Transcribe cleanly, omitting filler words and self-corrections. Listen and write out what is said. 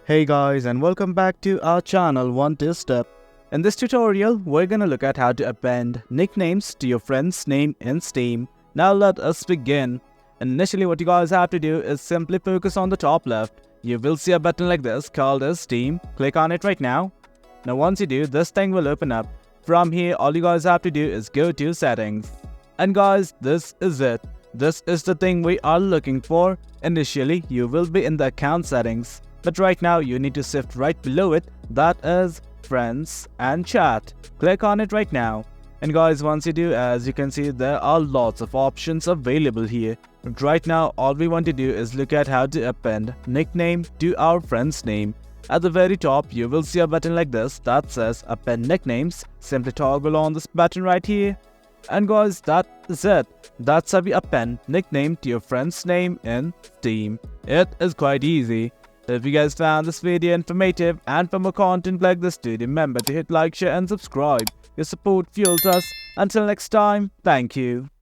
Hey guys, and welcome back to our channel One Two Step. In this tutorial, we're gonna look at how to append nicknames to your friend's name in Steam. Now let us begin. Initially, what you guys have to do is simply focus on the top left. You will see a button like this called as Steam. Click on it right now. Now once you do, this thing will open up. From here, all you guys have to do is go to settings. And guys, this is it. This is the thing we are looking for. Initially, you will be in the account settings. But right now, you need to shift right below it, that is friends and chat. Click on it right now. And guys, once you do, as you can see, there are lots of options available here. But right now, all we want to do is look at how to append nickname to our friend's name. At the very top, you will see a button like this that says append nicknames. Simply toggle on this button right here. And guys, that is it. That's how we append nickname to your friend's name in Steam. It is quite easy. If you guys found this video informative and for more content like this, do remember to hit like, share and subscribe. Your support fuels us. Until next time, thank you.